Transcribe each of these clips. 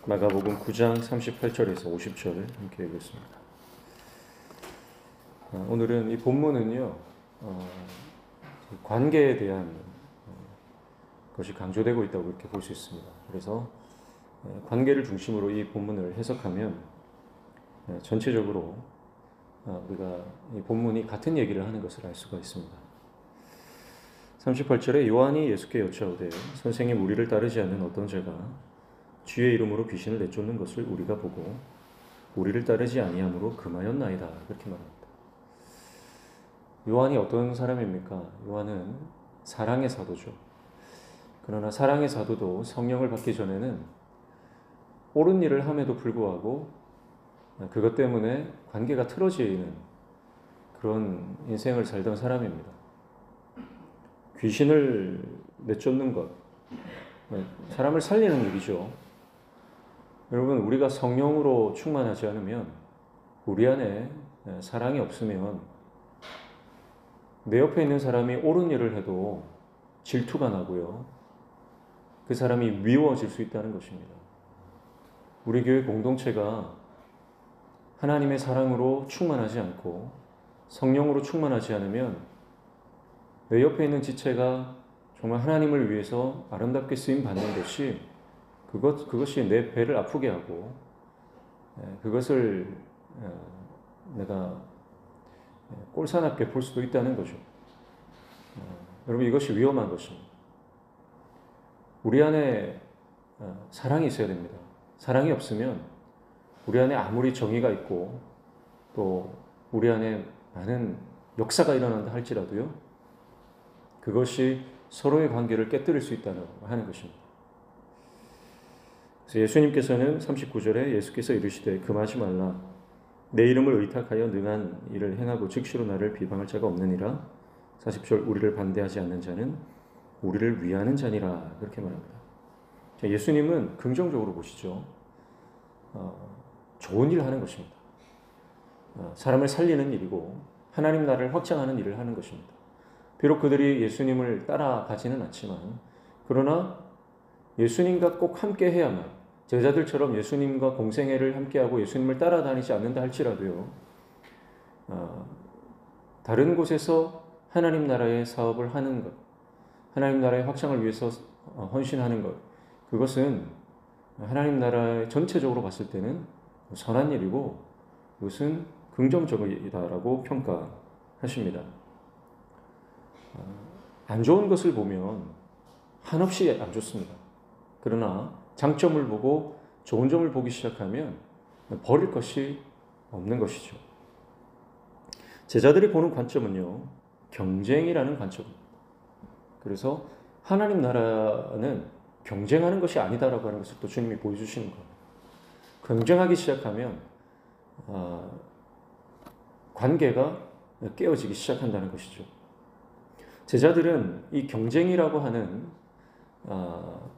마가복음 9장 38절에서 50절 함께 읽겠습니다. 오늘은 이 본문은요, 관계에 대한 것이 강조되고 있다고 이렇게 볼 수 있습니다. 그래서 관계를 중심으로 이 본문을 해석하면 전체적으로 우리가 이 본문이 같은 얘기를 하는 것을 알 수가 있습니다. 38절에 요한이 예수께 여짜오되 선생님, 우리를 따르지 않는 어떤 자가 주의 이름으로 귀신을 내쫓는 것을 우리가 보고 우리를 따르지 아니함으로 금하였나이다, 그렇게 말합니다. 요한이 어떤 사람입니까? 요한은 사랑의 사도죠. 그러나 사랑의 사도도 성령을 받기 전에는 옳은 일을 함에도 불구하고 그것 때문에 관계가 틀어지는 그런 인생을 살던 사람입니다. 귀신을 내쫓는 것, 사람을 살리는 일이죠. 여러분, 우리가 성령으로 충만하지 않으면, 우리 안에 사랑이 없으면 내 옆에 있는 사람이 옳은 일을 해도 질투가 나고요, 그 사람이 미워질 수 있다는 것입니다. 우리 교회 공동체가 하나님의 사랑으로 충만하지 않고 성령으로 충만하지 않으면 내 옆에 있는 지체가 정말 하나님을 위해서 아름답게 쓰임 받는 것이 그것이 내 배를 아프게 하고 그것을 내가 꼴사납게 볼 수도 있다는 거죠. 여러분, 이것이 위험한 것입니다. 우리 안에 사랑이 있어야 됩니다. 사랑이 없으면 우리 안에 아무리 정의가 있고 또 우리 안에 많은 역사가 일어난다 할지라도요, 그것이 서로의 관계를 깨뜨릴 수 있다는 하는 것입니다. 그래서 예수님께서는 39절에 예수께서 이르시되 금하지 말라, 내 이름을 의탁하여 능한 일을 행하고 즉시로 나를 비방할 자가 없느니라. 40절, 우리를 반대하지 않는 자는 우리를 위하는 자니라, 그렇게 말합니다. 예수님은 긍정적으로 보시죠. 좋은 일을 하는 것입니다. 사람을 살리는 일이고 하나님 나라를 확장하는 일을 하는 것입니다. 비록 그들이 예수님을 따라가지는 않지만, 그러나 예수님과 꼭 함께 해야만, 제자들처럼 예수님과 공생애를 함께하고 예수님을 따라다니지 않는다 할지라도요, 다른 곳에서 하나님 나라의 사업을 하는 것, 하나님 나라의 확장을 위해서 헌신하는 것, 그것은 하나님 나라의 전체적으로 봤을 때는 선한 일이고 그것은 긍정적이다라고 평가하십니다. 안 좋은 것을 보면 한없이 안 좋습니다. 그러나 장점을 보고 좋은 점을 보기 시작하면 버릴 것이 없는 것이죠. 제자들이 보는 관점은요, 경쟁이라는 관점입니다. 그래서 하나님 나라는 경쟁하는 것이 아니다라고 하는 것을 또 주님이 보여주시는 거예요. 경쟁하기 시작하면 관계가 깨어지기 시작한다는 것이죠. 제자들은 이 경쟁이라고 하는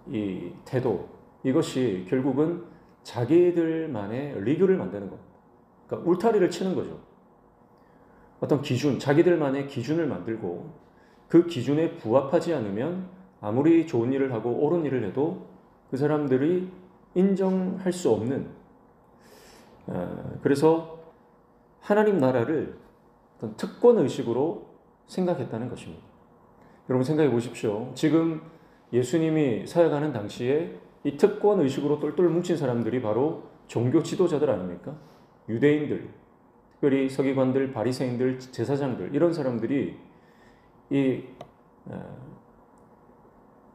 이 태도, 이것이 결국은 자기들만의 리그를 만드는 겁니다. 그러니까 울타리를 치는 거죠. 어떤 기준, 자기들만의 기준을 만들고 그 기준에 부합하지 않으면 아무리 좋은 일을 하고 옳은 일을 해도 그 사람들이 인정할 수 없는, 그래서 하나님 나라를 어떤 특권의식으로 생각했다는 것입니다. 여러분, 생각해 보십시오. 지금 예수님이 사역하는 당시에 이 특권의식으로 똘똘 뭉친 사람들이 바로 종교 지도자들 아닙니까? 유대인들, 특별히 서기관들, 바리새인들, 제사장들, 이런 사람들이 이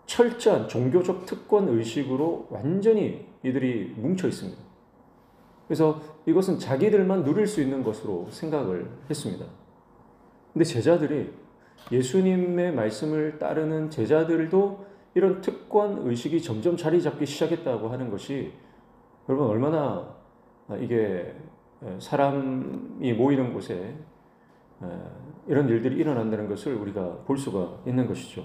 철저한 종교적 특권의식으로 완전히 이들이 뭉쳐 있습니다. 그래서 이것은 자기들만 누릴 수 있는 것으로 생각을 했습니다. 근데 제자들이, 예수님의 말씀을 따르는 제자들도 이런 특권의식이 점점 자리 잡기 시작했다고 하는 것이, 여러분, 얼마나 이게 사람이 모이는 곳에 이런 일들이 일어난다는 것을 우리가 볼 수가 있는 것이죠.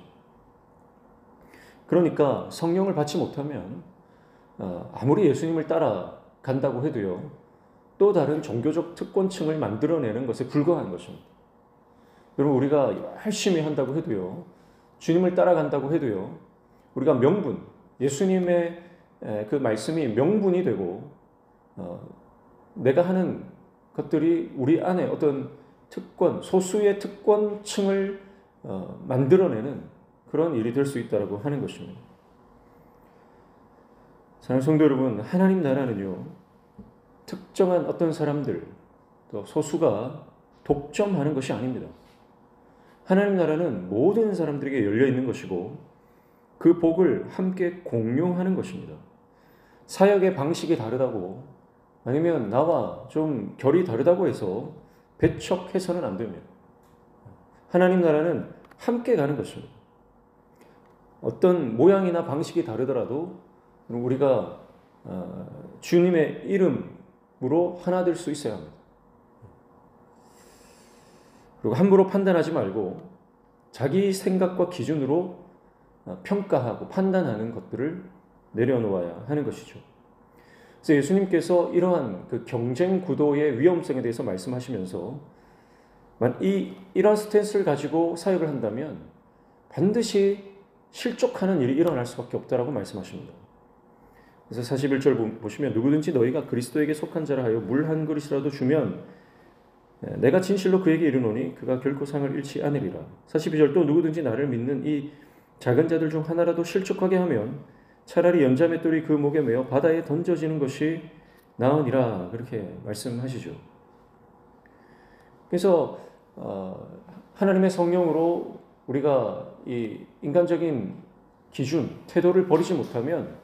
그러니까 성령을 받지 못하면 아무리 예수님을 따라간다고 해도요, 또 다른 종교적 특권층을 만들어내는 것에 불과한 것입니다. 여러분, 우리가 열심히 한다고 해도요, 주님을 따라간다고 해도요, 우리가 명분, 예수님의 그 말씀이 명분이 되고 내가 하는 것들이 우리 안에 어떤 특권, 소수의 특권층을 만들어내는 그런 일이 될 수 있다고 하는 것입니다. 사랑하는 성도 여러분, 하나님 나라는요, 특정한 어떤 사람들, 또 소수가 독점하는 것이 아닙니다. 하나님 나라는 모든 사람들에게 열려 있는 것이고 그 복을 함께 공유하는 것입니다. 사역의 방식이 다르다고 아니면 나와 좀 결이 다르다고 해서 배척해서는 안 됩니다. 하나님 나라는 함께 가는 것입니다. 어떤 모양이나 방식이 다르더라도 우리가 주님의 이름으로 하나 될 수 있어야 합니다. 그리고 함부로 판단하지 말고 자기 생각과 기준으로 평가하고 판단하는 것들을 내려놓아야 하는 것이죠. 그래서 예수님께서 이러한 그 경쟁 구도의 위험성에 대해서 말씀하시면서 이러한 스탠스를 가지고 사역을 한다면 반드시 실족하는 일이 일어날 수밖에 없다라고 말씀하십니다. 그래서 41절 보시면 누구든지 너희가 그리스도에게 속한 자라 하여 물 한 그릇이라도 주면 내가 진실로 그에게 이르노니 그가 결코 상을 잃지 않으리라. 42절 또 누구든지 나를 믿는 이 작은 자들 중 하나라도 실족하게 하면 차라리 연자맷돌이 그 목에 매어 바다에 던져지는 것이 나으니라. 그렇게 말씀하시죠. 그래서 하나님의 성령으로 우리가 이 인간적인 기준, 태도를 버리지 못하면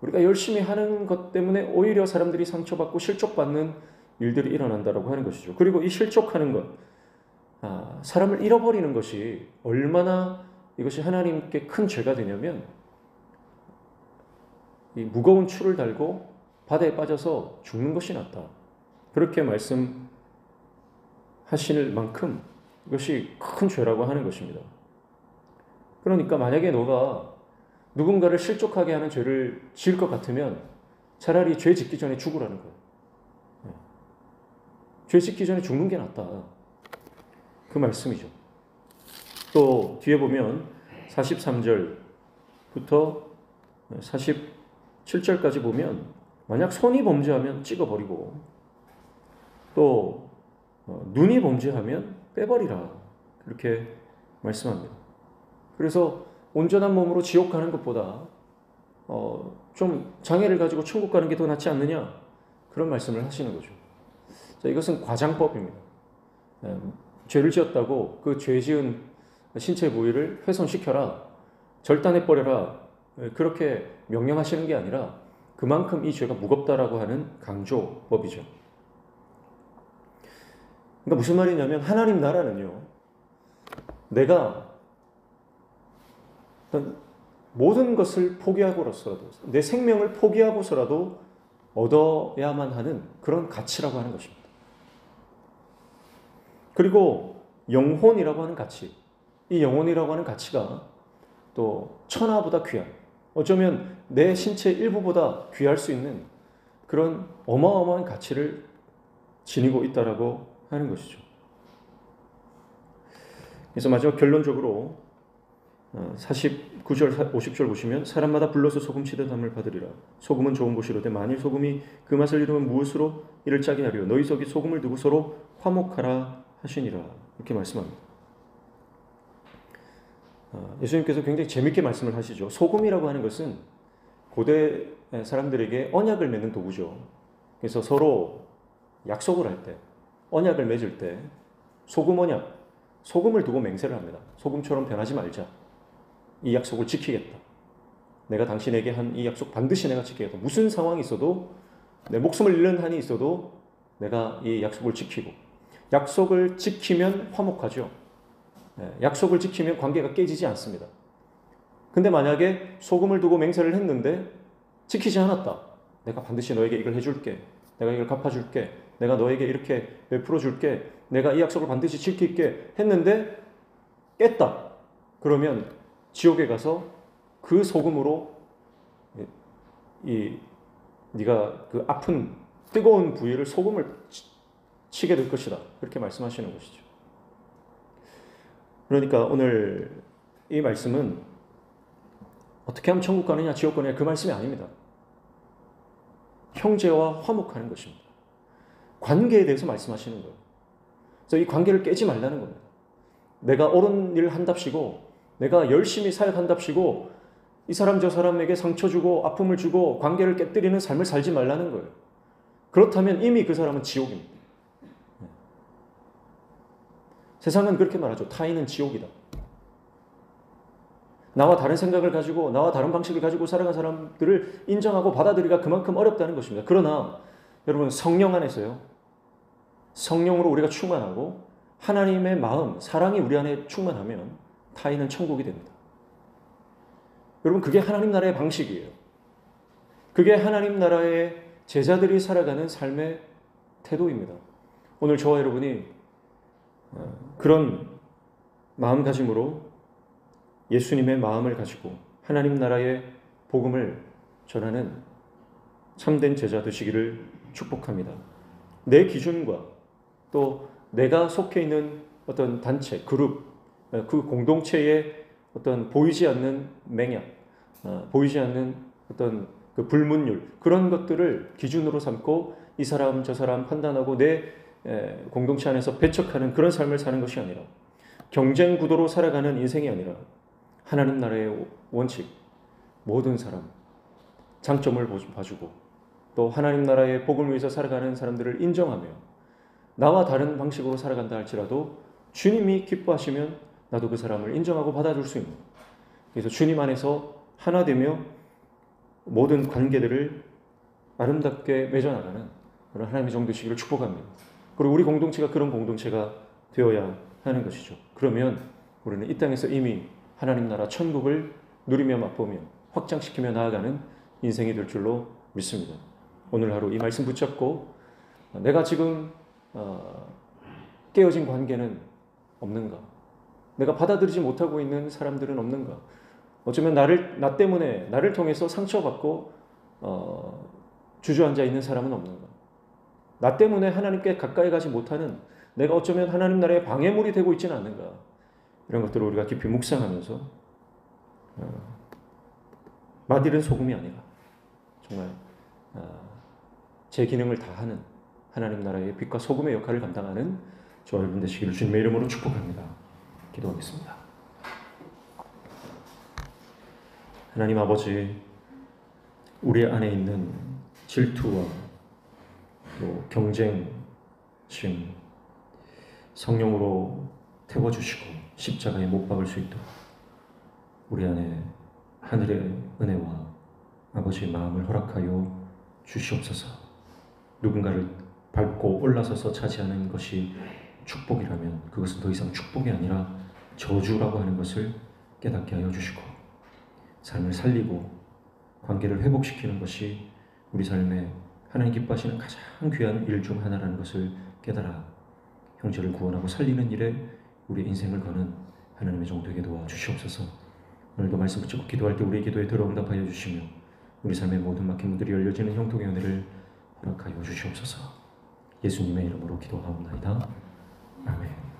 우리가 열심히 하는 것 때문에 오히려 사람들이 상처받고 실족받는 일들이 일어난다고 하는 것이죠. 그리고 이 실족하는 것, 사람을 잃어버리는 것이 얼마나 이것이 하나님께 큰 죄가 되냐면 이 무거운 추를 달고 바다에 빠져서 죽는 것이 낫다. 그렇게 말씀하실 만큼 이것이 큰 죄라고 하는 것입니다. 그러니까 만약에 너가 누군가를 실족하게 하는 죄를 지을 것 같으면 차라리 죄 짓기 전에 죽으라는 거예요. 죄 짓기 전에 죽는 게 낫다. 그 말씀이죠. 또 뒤에 보면 43절부터 47절까지 보면 만약 손이 범죄하면 찍어버리고 또 눈이 범죄하면 빼버리라. 그렇게 말씀합니다. 그래서 온전한 몸으로 지옥 가는 것보다 좀 장애를 가지고 천국 가는 게 더 낫지 않느냐? 그런 말씀을 하시는 거죠. 자, 이것은 과장법입니다. 죄를 지었다고 그 죄 지은 신체 부위를 훼손시켜라, 절단해버려라, 그렇게 명령하시는 게 아니라 그만큼 이 죄가 무겁다라고 하는 강조법이죠. 그러니까 무슨 말이냐면 하나님 나라는요, 내가 모든 것을 포기하고서라도 내 생명을 포기하고서라도 얻어야만 하는 그런 가치라고 하는 것입니다. 그리고 영혼이라고 하는 가치, 이 영혼이라고 하는 가치가 또 천하보다 귀한, 어쩌면 내 신체 일부보다 귀할 수 있는 그런 어마어마한 가치를 지니고 있다라고 하는 것이죠. 그래서 마지막 결론적으로 49절, 50절 보시면 사람마다 불러서 소금치듯 함을 받으리라. 소금은 좋은 것이로되 만일 소금이 그 맛을 잃으면 무엇으로 이를 짜게 하리요. 너희 속에 소금을 두고 서로 화목하라 하시니라. 이렇게 말씀합니다. 예수님께서 굉장히 재밌게 말씀을 하시죠. 소금이라고 하는 것은 고대 사람들에게 언약을 맺는 도구죠. 그래서 서로 약속을 할 때, 언약을 맺을 때 소금 언약, 소금을 두고 맹세를 합니다. 소금처럼 변하지 말자. 이 약속을 지키겠다. 내가 당신에게 한 이 약속 반드시 내가 지키겠다. 무슨 상황이 있어도, 내 목숨을 잃는 한이 있어도 내가 이 약속을 지키고, 약속을 지키면 화목하죠. 약속을 지키면 관계가 깨지지 않습니다. 근데 만약에 소금을 두고 맹세를 했는데 지키지 않았다. 내가 반드시 너에게 이걸 해줄게. 내가 이걸 갚아줄게. 내가 너에게 이렇게 베풀어줄게. 내가 이 약속을 반드시 지킬게 했는데 깼다. 그러면 지옥에 가서 그 소금으로 네가 그 아픈 뜨거운 부위를 소금을 치게 될 것이다. 그렇게 말씀하시는 것이죠. 그러니까 오늘 이 말씀은 어떻게 하면 천국 가느냐 지옥 가느냐 그 말씀이 아닙니다. 형제와 화목하는 것입니다. 관계에 대해서 말씀하시는 거예요. 그래서 이 관계를 깨지 말라는 겁니다. 내가 옳은 일 한답시고 내가 열심히 사역한답시고 이 사람 저 사람에게 상처 주고 아픔을 주고 관계를 깨뜨리는 삶을 살지 말라는 거예요. 그렇다면 이미 그 사람은 지옥입니다. 세상은 그렇게 말하죠. 타인은 지옥이다. 나와 다른 생각을 가지고 나와 다른 방식을 가지고 살아간 사람들을 인정하고 받아들이기가 그만큼 어렵다는 것입니다. 그러나 여러분 성령 안에서요. 성령으로 우리가 충만하고 하나님의 마음, 사랑이 우리 안에 충만하면 타인은 천국이 됩니다. 여러분 그게 하나님 나라의 방식이에요. 그게 하나님 나라의 제자들이 살아가는 삶의 태도입니다. 오늘 저와 여러분이 그런 마음가짐으로 예수님의 마음을 가지고 하나님 나라의 복음을 전하는 참된 제자 되시기를 축복합니다. 내 기준과 또 내가 속해 있는 어떤 단체, 그룹, 그 공동체의 어떤 보이지 않는 맹약, 보이지 않는 어떤 그 불문율, 그런 것들을 기준으로 삼고 이 사람 저 사람 판단하고 내 공동체 안에서 배척하는 그런 삶을 사는 것이 아니라 경쟁 구도로 살아가는 인생이 아니라 하나님 나라의 원칙, 모든 사람 장점을 봐주고 또 하나님 나라의 복음을 위해서 살아가는 사람들을 인정하며 나와 다른 방식으로 살아간다 할지라도 주님이 기뻐하시면 나도 그 사람을 인정하고 받아줄 수 있는, 그래서 주님 안에서 하나 되며 모든 관계들을 아름답게 맺어나가는 그런 하나님의 정도시기를 축복합니다. 그리고 우리 공동체가 그런 공동체가 되어야 하는 것이죠. 그러면 우리는 이 땅에서 이미 하나님 나라 천국을 누리며 맛보며 확장시키며 나아가는 인생이 될 줄로 믿습니다. 오늘 하루 이 말씀 붙잡고 내가 지금 깨어진 관계는 없는가? 내가 받아들이지 못하고 있는 사람들은 없는가? 어쩌면 나 때문에 나를 통해서 상처받고 주저앉아 있는 사람은 없는가? 나 때문에 하나님께 가까이 가지 못하는 내가 어쩌면 하나님 나라의 방해물이 되고 있지는 않는가? 이런 것들을 우리가 깊이 묵상하면서 맛있는 소금이 아니라 정말 제 기능을 다하는 하나님 나라의 빛과 소금의 역할을 감당하는 저와 여러분 되시기를 주님의 이름으로 축복합니다. 기도하겠습니다. 하나님 아버지, 우리 안에 있는 질투와 또 경쟁심 성령으로 태워주시고 십자가에 못 박을 수 있도록 우리 안에 하늘의 은혜와 아버지의 마음을 허락하여 주시옵소서. 누군가를 밟고 올라서서 차지하는 것이 축복이라면 그것은 더 이상 축복이 아니라 저주라고 하는 것을 깨닫게 하여 주시고 삶을 살리고 관계를 회복시키는 것이 우리 삶에 하나님 기뻐하시는 가장 귀한 일 중 하나라는 것을 깨달아 형제를 구원하고 살리는 일에 우리 인생을 거는 하나님의 종되게 도와주시옵소서. 오늘도 말씀 붙잡고 기도할 때 우리의 기도에 들어응답하여 주시며 우리 삶의 모든 막힌 문들이 열려지는 형통의 은혜를 허락하여 주시옵소서. 예수님의 이름으로 기도하옵나이다. 아멘.